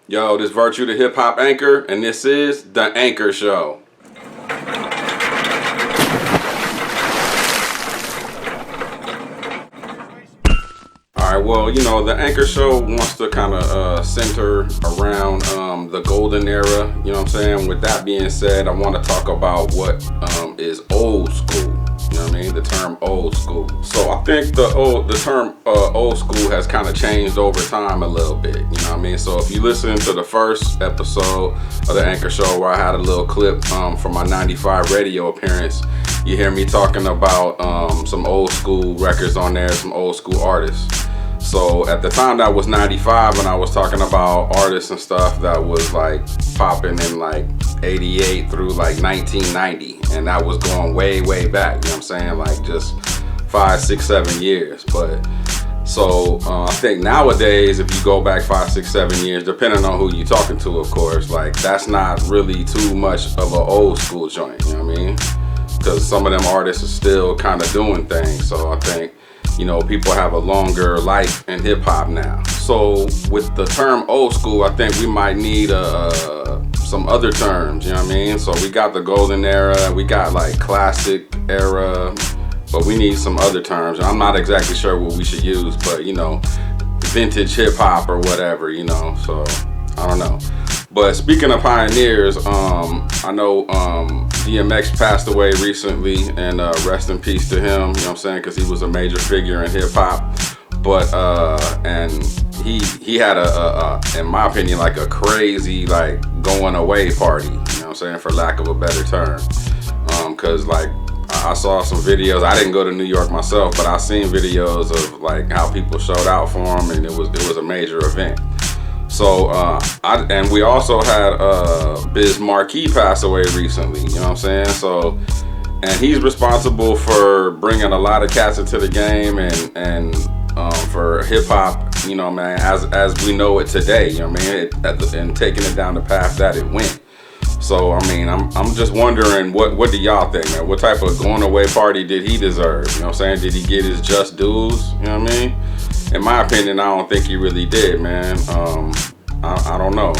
Yo, this Virtue the Hip Hop Anchor, and this is The Anchor Show. Alright, well, you know, The Anchor Show wants to kind of center around the golden era, you know what I'm saying? With that being said, I want to talk about what is old school. You know what I mean? The term old school. So I think the term old school has kind of changed over time a little bit. You know what I mean? So if you listen to the first episode of The Anchor Show where I had a little clip from my 95 radio appearance, you hear me talking about some old school records on there, some old school artists. So at the time that was 95 when I was talking about artists and stuff that was like popping in like 88 through like 1990, and that was going way back, you know what I'm saying, like just 5, 6, 7 years. But so I think nowadays if you go back 5, 6, 7 years, depending on who you're talking to, of course, like that's not really too much of an old school joint, you know what I mean, because some of them artists are still kind of doing things. So I think, you know, people have a longer life in hip hop now. So with the term old school, I think we might need some other terms, you know what I mean? So we got the golden era, we got like classic era, but we need some other terms. I'm not exactly sure what we should use, but you know, vintage hip hop or whatever, you know, so I don't know. But speaking of pioneers, I know DMX passed away recently, and rest in peace to him, you know what I'm saying, because he was a major figure in hip hop. But and he had in my opinion, like a crazy like going away party, you know what I'm saying, for lack of a better term. Cause like I saw some videos. I didn't go to New York myself, but I seen videos of like how people showed out for him, and it was a major event. So and we also had Biz Markie pass away recently, you know what I'm saying? So, and he's responsible for bringing a lot of cats into the game and for hip hop, you know, man, as we know it today, you know what I mean, and taking it down the path that it went. So I mean, I'm just wondering, what do y'all think, man? What type of going away party did he deserve? You know what I'm saying? Did he get his just dues? You know what I mean? In my opinion, I don't think he really did, man. I don't know.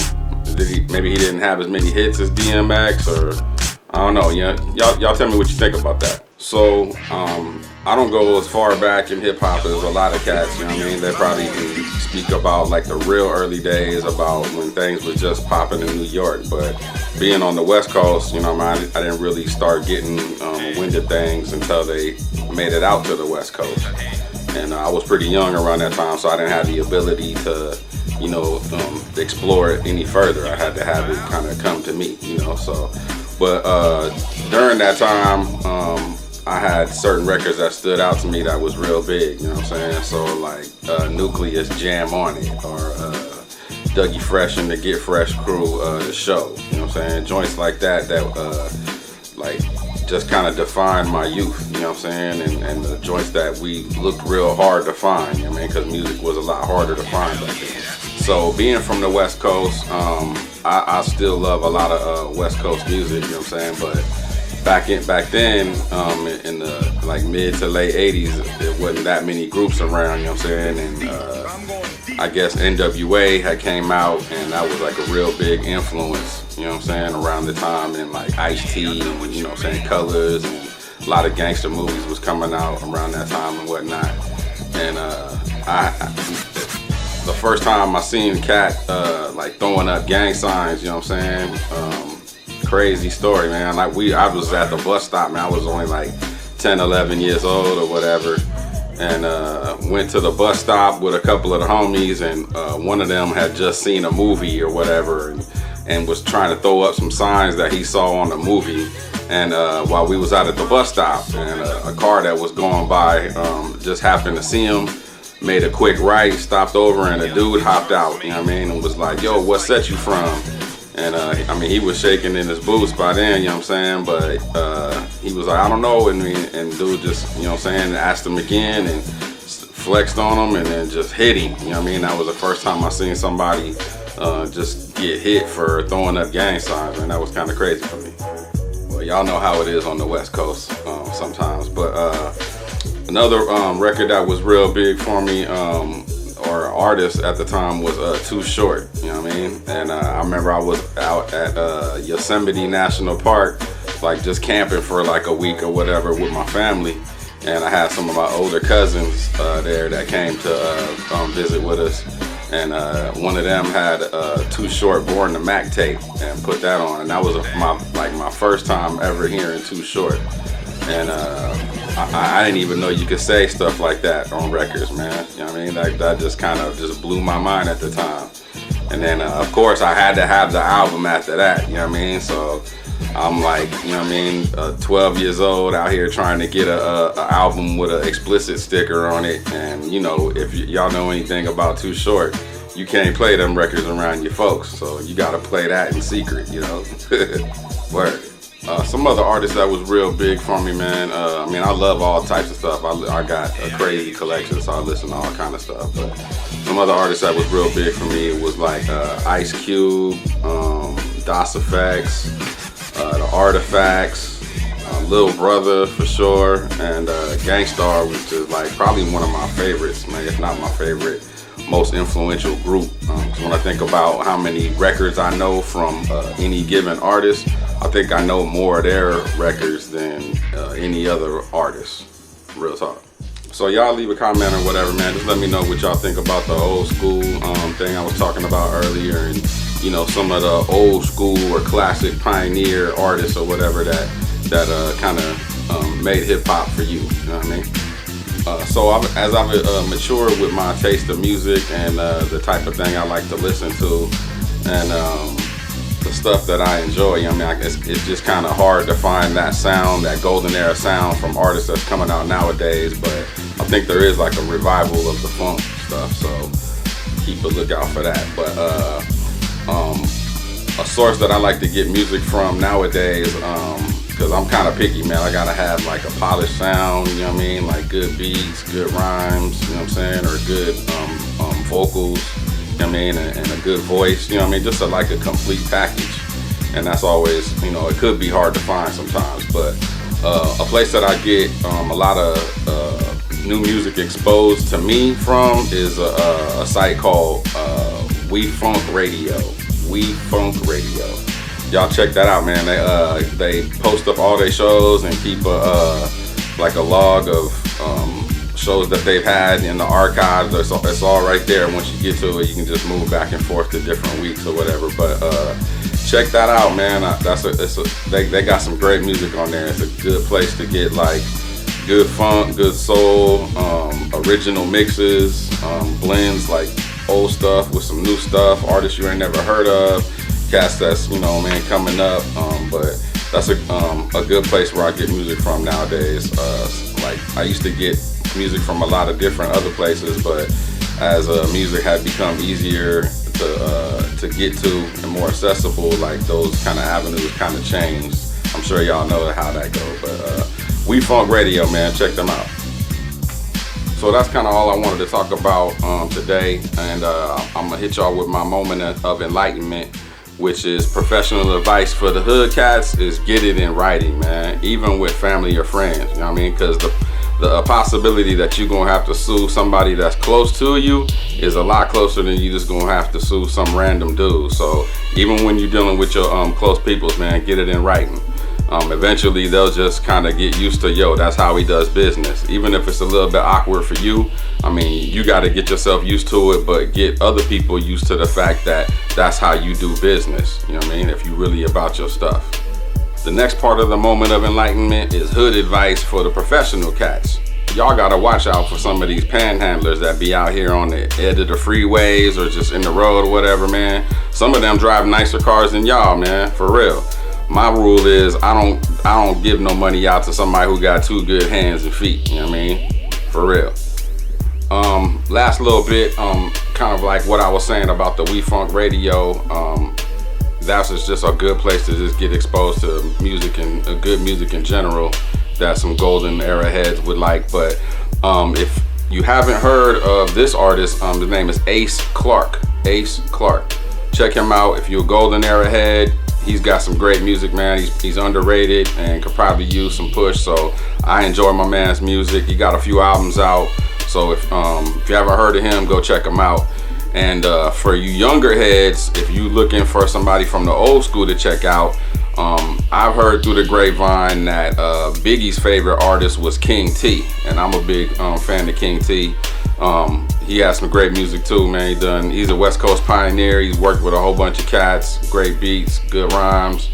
Maybe he didn't have as many hits as DMX, or I don't know. Yeah, y'all tell me what you think about that. So I don't go as far back in hip hop as a lot of cats. You know what I mean? They probably can speak about like the real early days, about when things was just popping in New York. But being on the West Coast, you know, I didn't really start getting wind of things until they made it out to the West Coast. And I was pretty young around that time, so I didn't have the ability to, you know, explore it any further. I had to have it kind of come to me, you know. So, but during that time, I had certain records that stood out to me that was real big, you know what I'm saying? So like Nucleus Jam on It, or Dougie Fresh and the Get Fresh crew, the show, you know what I'm saying? Joints like that like just kind of defined my youth, you know what I'm saying? And the joints that we looked real hard to find, you know what I mean? Because music was a lot harder to find back then. So being from the West Coast, I still love a lot of West Coast music, you know what I'm saying? But back then, in the like mid to late 80s, there wasn't that many groups around, you know what I'm saying? And I guess NWA had came out, and that was like a real big influence, you know what I'm saying, around the time. And like Ice-T, and, you know what I'm saying, Colors, and a lot of gangster movies was coming out around that time and whatnot. And the first time I seen Cat like throwing up gang signs, you know what I'm saying, crazy story, man. Like I was at the bus stop, man. I was only like 10, 11 years old or whatever, and went to the bus stop with a couple of the homies, and one of them had just seen a movie or whatever, and was trying to throw up some signs that he saw on the movie. And while we was out at the bus stop, and a car that was going by just happened to see him, made a quick right, stopped over, and a dude hopped out, you know what I mean, and was like, yo, what set you from? And I mean, he was shaking in his boots by then, you know what I'm saying, but he was like, I don't know, and dude just, you know what I'm saying, asked him again and flexed on him, and then just hit him, you know what I mean. That was the first time I seen somebody just get hit for throwing up gang signs, and that was kind of crazy for me. Well, y'all know how it is on the West Coast sometimes. But another record that was real big for me, or artist at the time was Too Short, you know what I mean? And I remember I was out at Yosemite National Park, like just camping for like a week or whatever with my family. And I had some of my older cousins there that came to visit with us. And one of them had Too Short Born to Mac tape and put that on. And that was my first time ever hearing Too Short. And I didn't even know you could say stuff like that on records, man. You know what I mean? That just kind of just blew my mind at the time. And then, of course, I had to have the album after that, you know what I mean? So I'm like, you know what I mean, 12 years old out here trying to get a album with an explicit sticker on it. And, you know, if y'all know anything about Too Short, you can't play them records around your folks. So you got to play that in secret, you know? Word. Some other artists that was real big for me, man. I mean, I love all types of stuff. I got a crazy collection, so I listen to all kind of stuff. But some other artists that was real big for me was like Ice Cube, DOS Effects, the Artifacts, Lil Brother for sure, and Gangstar, which is like probably one of my favorites, man, if not my favorite, most influential group. So when I think about how many records I know from any given artist, I think I know more of their records than any other artist. Real talk. So y'all leave a comment or whatever, man. Just let me know what y'all think about the old school thing I was talking about earlier, and you know, some of the old school or classic pioneer artists or whatever that kind of made hip hop for you. You know what I mean? So as I've matured with my taste of music and the type of thing I like to listen to, and the stuff that I enjoy, you know what I mean? It's just kind of hard to find that sound, that golden era sound from artists that's coming out nowadays. But I think there is like a revival of the funk stuff, so keep a lookout for that. But a source that I like to get music from nowadays, because I'm kind of picky, man. I gotta have like a polished sound, you know what I mean? Like good beats, good rhymes, you know what I'm saying? Or good vocals, you know what I mean? And a good voice, you know what I mean? Just like a complete package. And that's always, you know, it could be hard to find sometimes. But a place that I get a lot of new music exposed to me from is a site called WEFUNK Radio. WEFUNK Radio. Y'all check that out, man. They post up all their shows and keep like a log of shows that they've had in the archives. It's all right there. Once you get to it, you can just move back and forth to different weeks or whatever. But check that out, man. They got some great music on there. It's a good place to get like good funk, good soul, original mixes, blends, like old stuff with some new stuff, artists you ain't never heard of, cats that's, you know, man, coming up. But that's a good place where I get music from nowadays. Like I used to get music from a lot of different other places, but as music had become easier to get to and more accessible, like those kind of avenues kind of changed. I'm sure y'all know how that goes, but WEFUNK Radio, man, check them out. So that's kind of all I wanted to talk about today, and I'm gonna hit y'all with my moment of enlightenment, which is professional advice for the hood cats is get it in writing, man, even with family or friends, you know what I mean? Because the possibility that you're gonna have to sue somebody that's close to you is a lot closer than you just gonna have to sue some random dude. So even when you're dealing with your close peoples, man, get it in writing. Eventually they'll just kind of get used to, yo, that's how he does business. Even if it's a little bit awkward for you, I mean, you got to get yourself used to it, but get other people used to the fact that that's how you do business. You know what I mean? If you really about your stuff. The next part of the moment of enlightenment is hood advice for the professional cats. Y'all gotta watch out for some of these panhandlers that be out here on the edge of the freeways or just in the road or whatever, man. Some of them drive nicer cars than y'all, man, for real. My rule is I don't give no money out to somebody who got two good hands and feet, you know what I mean? For real. Last little bit, kind of like what I was saying about the WEFUNK Radio. That's just a good place to just get exposed to music and good music in general that some golden era heads would like. But if you haven't heard of this artist, the name is Ace Clark. Ace Clark. Check him out if you're a golden era head. He's got some great music, man. He's underrated and could probably use some push. So I enjoy my man's music. He got a few albums out. So if you haven't heard of him, go check him out. And for you younger heads, if you looking for somebody from the old school to check out, I've heard through the grapevine that Biggie's favorite artist was King T, and I'm a big fan of King T. He has some great music too, man. He's a West Coast pioneer. He's worked with a whole bunch of cats, great beats, good rhymes.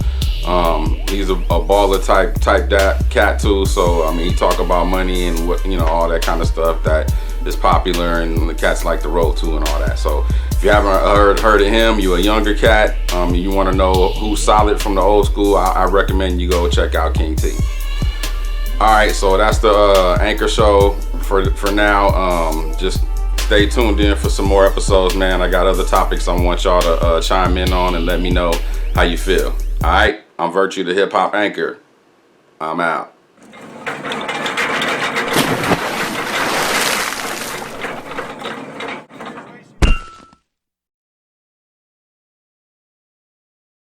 He's a baller type that cat too. So I mean, he talk about money and what, you know, all that kind of stuff that is popular and the cats like to roll to and all that. So if you haven't heard of him, you a younger cat, you want to know who's solid from the old school, I recommend you go check out King T. All right, so that's the Anchor Show for now. Just stay tuned in for some more episodes, man. I got other topics I want y'all to chime in on and let me know how you feel. All right, I'm Virtue the Hip Hop Anchor. I'm out.